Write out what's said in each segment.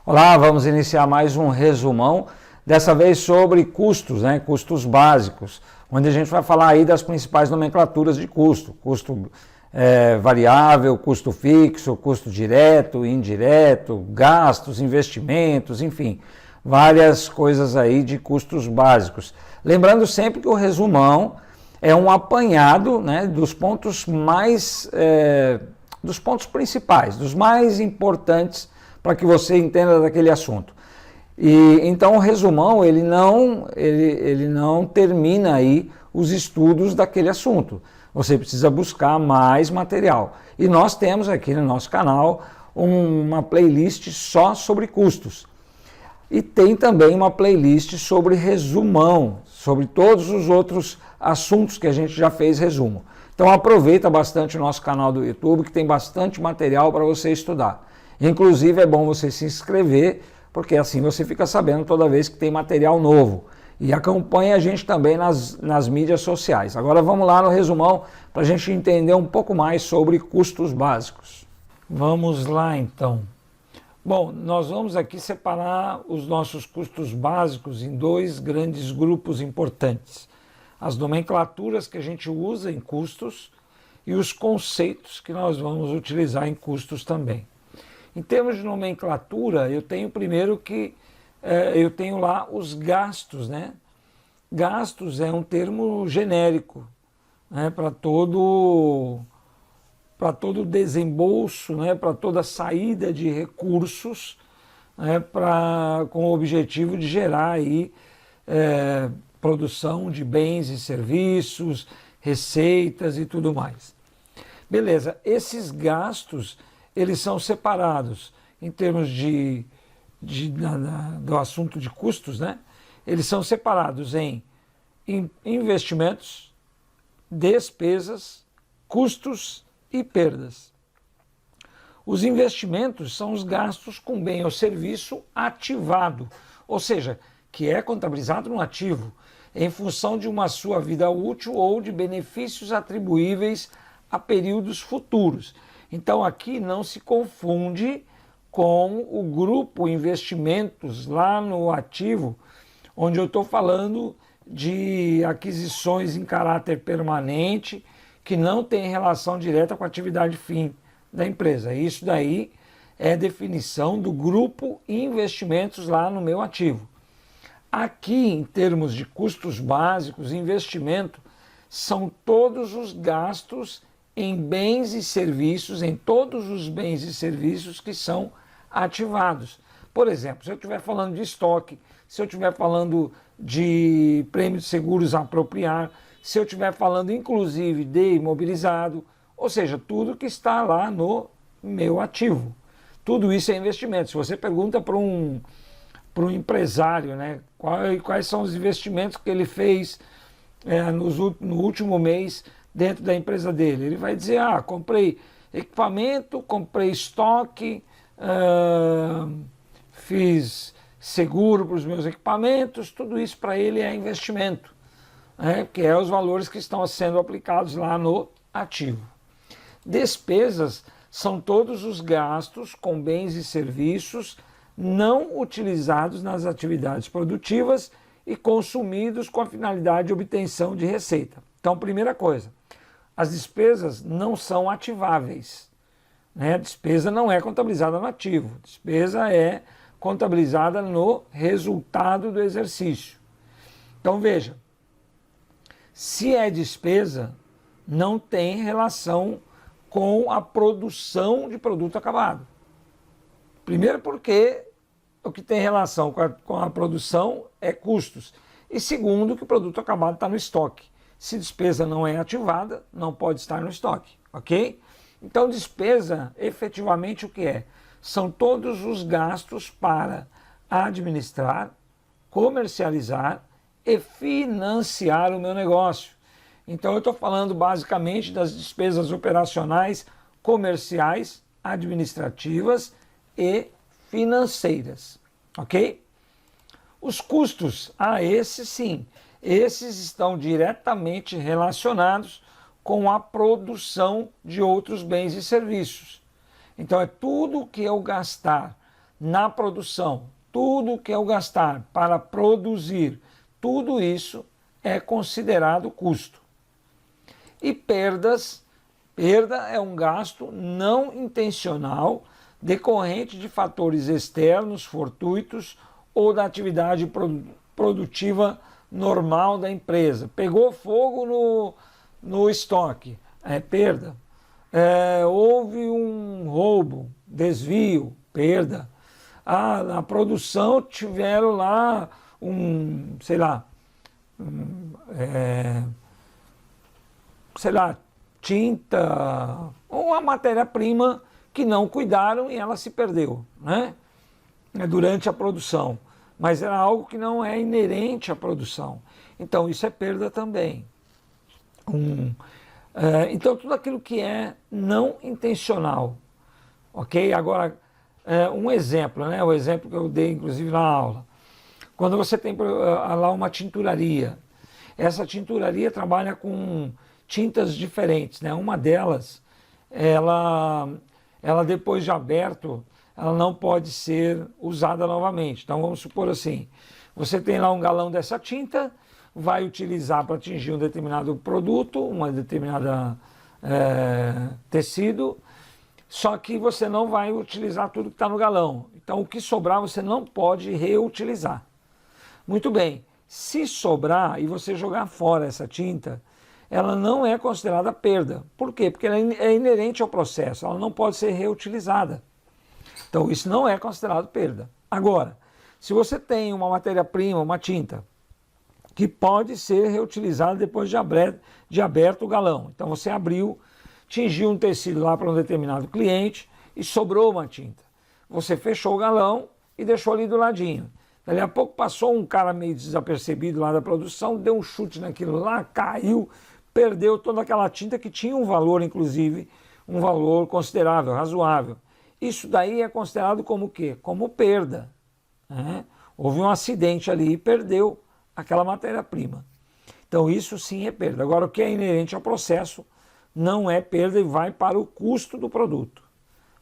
Olá, vamos iniciar mais um resumão, dessa vez sobre custos, custos básicos, onde a gente vai falar aí das principais nomenclaturas de custo, custo variável, custo fixo, custo direto, indireto, gastos, investimentos, enfim, várias coisas aí de custos básicos. Lembrando sempre que o resumão é um apanhado, dos pontos dos pontos principais, dos mais importantes para que você entenda daquele assunto. E então o resumão ele não termina aí os estudos daquele assunto. Você precisa buscar mais material. E nós temos aqui no nosso canal uma playlist só sobre custos. E tem também uma playlist sobre resumão, sobre todos os outros assuntos que a gente já fez resumo. Então aproveita bastante o nosso canal do YouTube, que tem bastante material para você estudar. Inclusive é bom você se inscrever, porque assim você fica sabendo toda vez que tem material novo. E acompanhe a gente também nas mídias sociais. Agora vamos lá no resumão para a gente entender um pouco mais sobre custos básicos. Vamos lá então. Bom, nós vamos aqui separar os nossos custos básicos em dois grandes grupos importantes. As nomenclaturas que a gente usa em custos e os conceitos que nós vamos utilizar em custos também. Em termos de nomenclatura, eu tenho primeiro que eu tenho lá os gastos, Gastos é um termo genérico, para todo desembolso, para toda saída de recursos, com o objetivo de gerar aí produção de bens e serviços, receitas e tudo mais. Beleza, esses gastos eles são separados em termos do assunto de custos, Eles são separados em investimentos, despesas, custos e perdas. Os investimentos são os gastos com bem ou serviço ativado, ou seja, que é contabilizado no ativo, em função de uma sua vida útil ou de benefícios atribuíveis a períodos futuros. Então aqui não se confunde com o grupo investimentos lá no ativo, onde eu estou falando de aquisições em caráter permanente, que não tem relação direta com a atividade fim da empresa. Isso daí é definição do grupo investimentos lá no meu ativo. Aqui, em termos de custos básicos, investimento são todos os gastos em bens e serviços, em todos os bens e serviços que são ativados. Por exemplo, se eu estiver falando de estoque, se eu estiver falando de prêmio de seguros a apropriar, se eu estiver falando inclusive de imobilizado, ou seja, tudo que está lá no meu ativo. Tudo isso é investimento. Se você pergunta para um empresário, quais são os investimentos que ele fez no último mês dentro da empresa dele, ele vai dizer, comprei equipamento, comprei estoque, fiz seguro para os meus equipamentos, tudo isso para ele é investimento, que é os valores que estão sendo aplicados lá no ativo. Despesas são todos os gastos com bens e serviços não utilizados nas atividades produtivas e consumidos com a finalidade de obtenção de receita. Então, primeira coisa, as despesas não são ativáveis. A despesa não é contabilizada no ativo, a despesa é contabilizada no resultado do exercício. Então veja, se é despesa, não tem relação com a produção de produto acabado. Primeiro porque o que tem relação com a produção é custos. E segundo que o produto acabado está no estoque. Se despesa não é ativada, não pode estar no estoque, ok? Então despesa, efetivamente o que é? São todos os gastos para administrar, comercializar e financiar o meu negócio. Então eu estou falando basicamente das despesas operacionais, comerciais, administrativas e financeiras, ok? Os custos, esses sim, esses estão diretamente relacionados com a produção de outros bens e serviços. Então é tudo que eu gastar na produção, tudo que eu gastar para produzir, tudo isso é considerado custo. E perda é um gasto não intencional decorrente de fatores externos, fortuitos ou da atividade produtiva normal da empresa. Pegou fogo no estoque, é perda. Houve um roubo, desvio, perda. Na produção tiveram lá tinta ou uma matéria-prima que não cuidaram e ela se perdeu, né? Durante a produção. Mas era algo que não é inerente à produção. Então isso é perda também. Então tudo aquilo que é não intencional, ok? Agora, um exemplo, né? O exemplo que eu dei inclusive na aula. Quando você tem lá uma tinturaria, essa tinturaria trabalha com tintas diferentes, né? Uma delas, ela depois de aberto, ela não pode ser usada novamente. Então vamos supor assim, você tem lá um galão dessa tinta, vai utilizar para atingir um determinado produto, uma determinada tecido, só que você não vai utilizar tudo que está no galão. Então o que sobrar você não pode reutilizar. Muito bem, se sobrar e você jogar fora essa tinta, ela não é considerada perda. Por quê? Porque ela é inerente ao processo, ela não pode ser reutilizada. Então isso não é considerado perda. Agora, se você tem uma matéria-prima, uma tinta, que pode ser reutilizada depois de aberto o galão. Então você abriu, tingiu um tecido lá para um determinado cliente e sobrou uma tinta. Você fechou o galão e deixou ali do ladinho. Dali a pouco passou um cara meio desapercebido lá da produção, deu um chute naquilo lá, caiu, perdeu toda aquela tinta que tinha um valor, inclusive, um valor considerável, razoável. Isso daí é considerado como o quê? Como perda, né? Houve um acidente ali e perdeu aquela matéria-prima. Então isso sim é perda. Agora o que é inerente ao processo não é perda e vai para o custo do produto.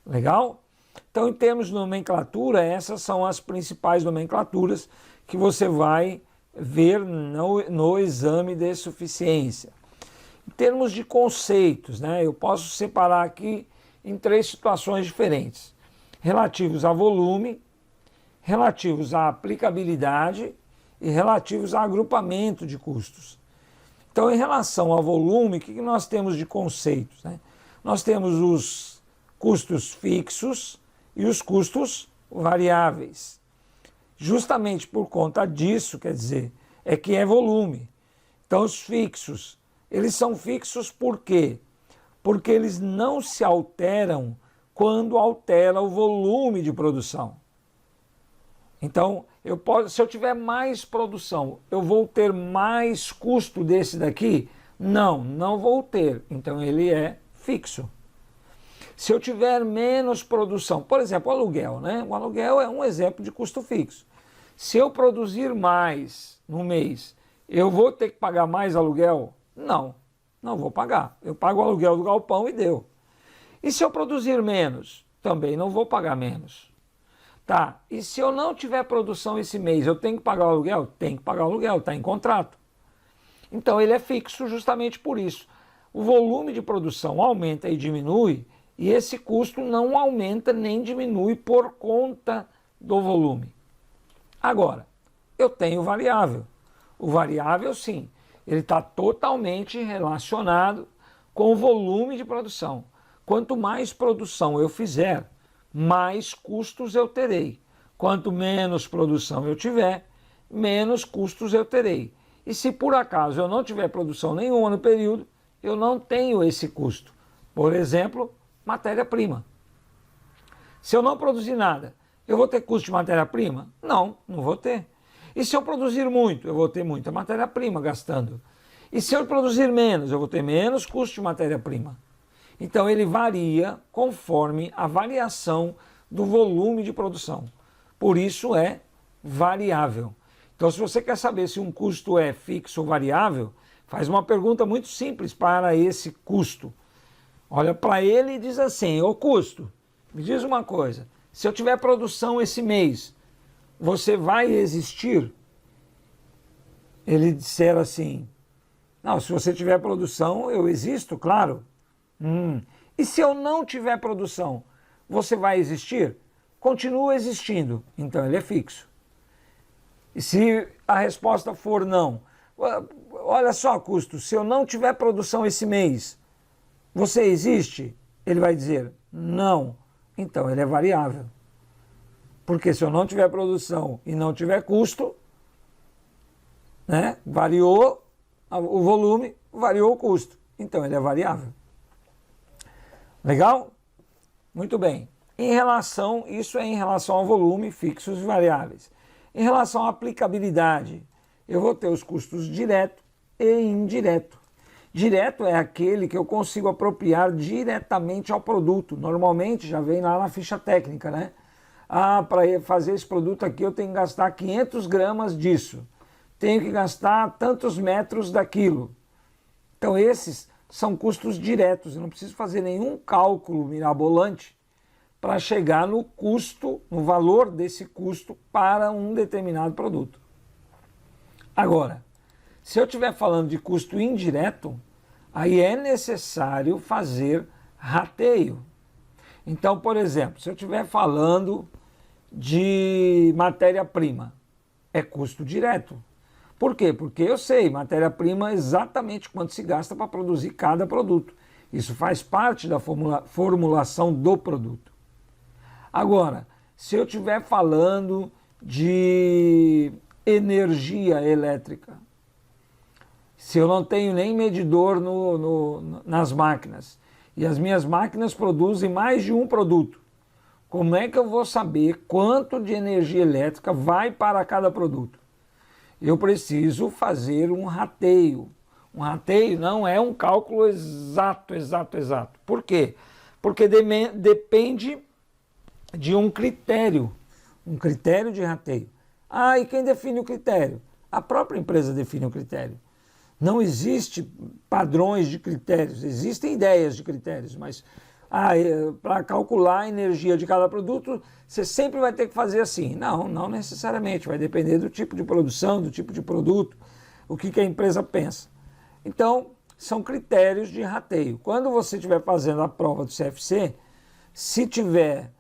Legal? Então em termos de nomenclatura, essas são as principais nomenclaturas que você vai ver no exame de suficiência. Em termos de conceitos, né, eu posso separar aqui em 3 situações diferentes. Relativos a volume, relativos à aplicabilidade e relativos a agrupamento de custos. Então, em relação ao volume, o que nós temos de conceitos, né? Nós temos os custos fixos e os custos variáveis. Justamente por conta disso, quer dizer, é que é volume. Então, os fixos, eles são fixos por quê? Porque eles não se alteram quando altera o volume de produção. Então, se eu tiver mais produção, eu vou ter mais custo desse daqui? Não vou ter. Então, ele é fixo. Se eu tiver menos produção, por exemplo, o aluguel, né? O aluguel é um exemplo de custo fixo. Se eu produzir mais no mês, eu vou ter que pagar mais aluguel? Não vou pagar. Eu pago o aluguel do galpão e deu. E se eu produzir menos? Também não vou pagar menos. Tá, e se eu não tiver produção esse mês, eu tenho que pagar o aluguel? Tenho que pagar o aluguel, está em contrato. Então ele é fixo justamente por isso. O volume de produção aumenta e diminui, e esse custo não aumenta nem diminui por conta do volume. Agora, eu tenho variável. O variável, sim, ele está totalmente relacionado com o volume de produção. Quanto mais produção eu fizer, mais custos eu terei. Quanto menos produção eu tiver, menos custos eu terei. E se por acaso eu não tiver produção nenhuma no período, eu não tenho esse custo. Por exemplo, matéria-prima. Se eu não produzir nada, eu vou ter custo de matéria-prima? Não vou ter. E se eu produzir muito, eu vou ter muita matéria-prima gastando. E se eu produzir menos, eu vou ter menos custo de matéria-prima. Então ele varia conforme a variação do volume de produção. Por isso é variável. Então se você quer saber se um custo é fixo ou variável, faz uma pergunta muito simples para esse custo. Olha para ele e diz assim: ô custo, me diz uma coisa, se eu tiver produção esse mês, você vai existir? Ele disser assim, não, se você tiver produção, eu existo, claro. E se eu não tiver produção, você vai existir? Continua existindo, então ele é fixo. E se a resposta for não, olha só, custo, se eu não tiver produção esse mês, você existe? Ele vai dizer não, então ele é variável. Porque se eu não tiver produção e não tiver custo, né, variou o volume, variou o custo, então ele é variável. Legal? Muito bem. Isso é em relação ao volume, fixos e variáveis. Em relação à aplicabilidade, eu vou ter os custos direto e indireto. Direto é aquele que eu consigo apropriar diretamente ao produto. Normalmente já vem lá na ficha técnica, né? Para fazer esse produto aqui eu tenho que gastar 500 gramas disso. Tenho que gastar tantos metros daquilo. Então esses são custos diretos. Eu não preciso fazer nenhum cálculo mirabolante para chegar no custo, no valor desse custo para um determinado produto. Agora, se eu estiver falando de custo indireto, aí é necessário fazer rateio. Então, por exemplo, se eu estiver falando de matéria-prima, é custo direto. Por quê? Porque eu sei, matéria-prima é exatamente quanto se gasta para produzir cada produto. Isso faz parte da formulação do produto. Agora, se eu estiver falando de energia elétrica, se eu não tenho nem medidor nas máquinas, e as minhas máquinas produzem mais de um produto, como é que eu vou saber quanto de energia elétrica vai para cada produto? Eu preciso fazer um rateio. Um rateio não é um cálculo exato. Por quê? Porque depende de um critério de rateio. E quem define o critério? A própria empresa define o critério. Não existe padrões de critérios, existem ideias de critérios, mas para calcular a energia de cada produto, você sempre vai ter que fazer assim. Não necessariamente, vai depender do tipo de produção, do tipo de produto, o que a empresa pensa. Então, são critérios de rateio. Quando você estiver fazendo a prova do CFC, se tiver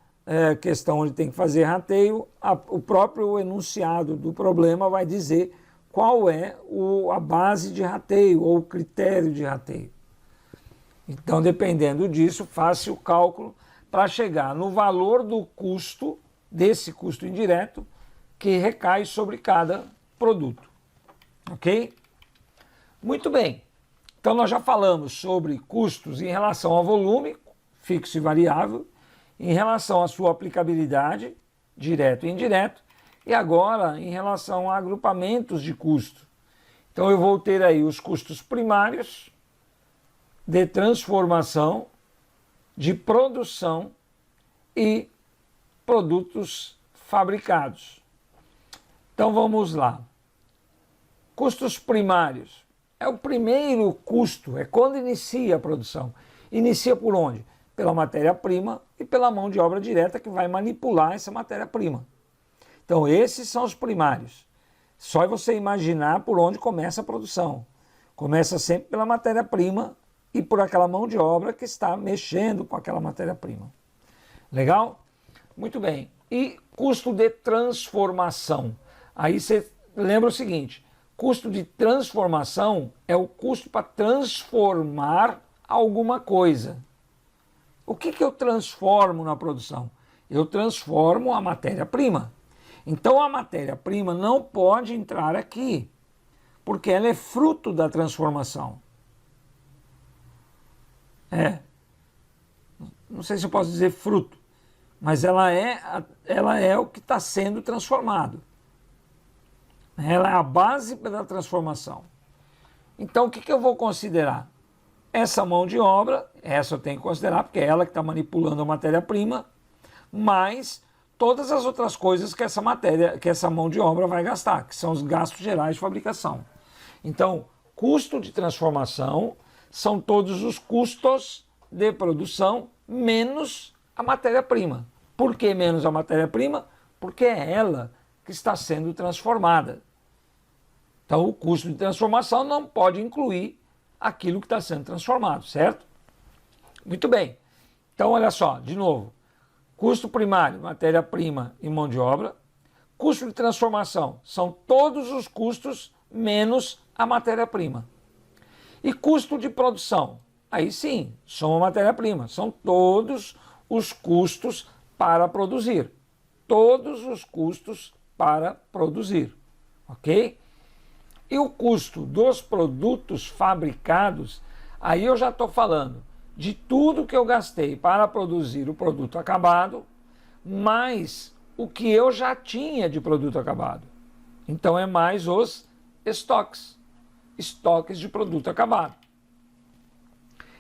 questão onde tem que fazer rateio, o próprio enunciado do problema vai dizer qual é a base de rateio ou o critério de rateio. Então, dependendo disso, faça o cálculo para chegar no valor do custo, desse custo indireto, que recai sobre cada produto. Ok? Muito bem. Então, nós já falamos sobre custos em relação ao volume, fixo e variável, em relação à sua aplicabilidade, direto e indireto, e agora em relação a agrupamentos de custo. Então eu vou ter aí os custos primários, de transformação, de produção e produtos fabricados. Então vamos lá. Custos primários. É o primeiro custo, é quando inicia a produção. Inicia por onde? Pela matéria-prima e pela mão de obra direta que vai manipular essa matéria-prima. Então esses são os primários. Só é você imaginar por onde começa a produção. Começa sempre pela matéria-prima e por aquela mão de obra que está mexendo com aquela matéria-prima. Legal? Muito bem. E custo de transformação. Aí você lembra o seguinte, custo de transformação é o custo para transformar alguma coisa. O que eu transformo na produção? Eu transformo a matéria-prima. Então a matéria-prima não pode entrar aqui, porque ela é fruto da transformação. Não sei se eu posso dizer fruto, mas ela é o que está sendo transformado. Ela é a base da transformação. Então o que eu vou considerar? Essa mão de obra, essa eu tenho que considerar, porque é ela que está manipulando a matéria-prima, mas todas as outras coisas que essa mão de obra vai gastar, que são os gastos gerais de fabricação. Então, custo de transformação são todos os custos de produção menos a matéria-prima. Por que menos a matéria-prima? Porque é ela que está sendo transformada. Então, o custo de transformação não pode incluir aquilo que está sendo transformado, certo? Muito bem. Então, olha só, de novo. Custo primário, matéria-prima e mão de obra. Custo de transformação são todos os custos menos a matéria-prima. E custo de produção, aí sim, soma matéria-prima. São todos os custos para produzir. Todos os custos para produzir. Ok? E o custo dos produtos fabricados, aí eu já estou falando de tudo que eu gastei para produzir o produto acabado, mais o que eu já tinha de produto acabado. Então é mais os estoques, estoques de produto acabado.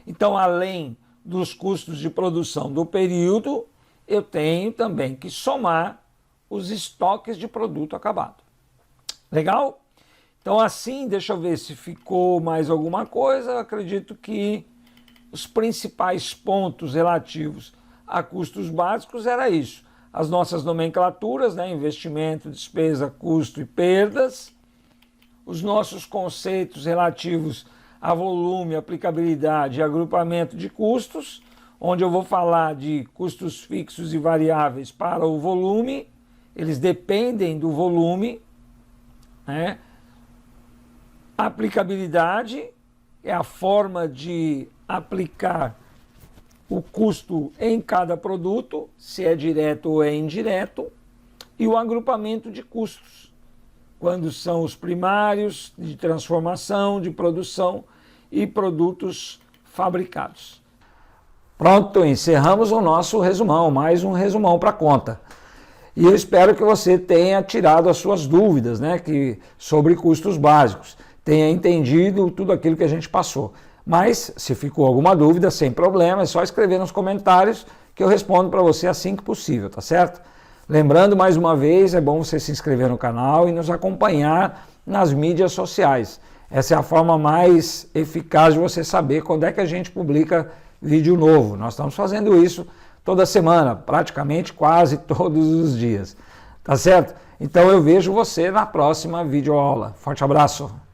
Então, além dos custos de produção do período, eu tenho também que somar os estoques de produto acabado. Legal? Então assim, deixa eu ver se ficou mais alguma coisa. Eu acredito que os principais pontos relativos a custos básicos era isso. As nossas nomenclaturas, né? Investimento, despesa, custo e perdas. Os nossos conceitos relativos a volume, aplicabilidade e agrupamento de custos, onde eu vou falar de custos fixos e variáveis para o volume. Eles dependem do volume, né? Aplicabilidade é a forma de aplicar o custo em cada produto, se é direto ou é indireto, e o agrupamento de custos, quando são os primários, de transformação, de produção e produtos fabricados. Pronto, encerramos o nosso resumão, mais um resumão para conta. E eu espero que você tenha tirado as suas dúvidas, né, sobre custos básicos, tenha entendido tudo aquilo que a gente passou. Mas, se ficou alguma dúvida, sem problema, é só escrever nos comentários que eu respondo para você assim que possível, tá certo? Lembrando, mais uma vez, é bom você se inscrever no canal e nos acompanhar nas mídias sociais. Essa é a forma mais eficaz de você saber quando é que a gente publica vídeo novo. Nós estamos fazendo isso toda semana, praticamente quase todos os dias, tá certo? Então eu vejo você na próxima videoaula. Forte abraço!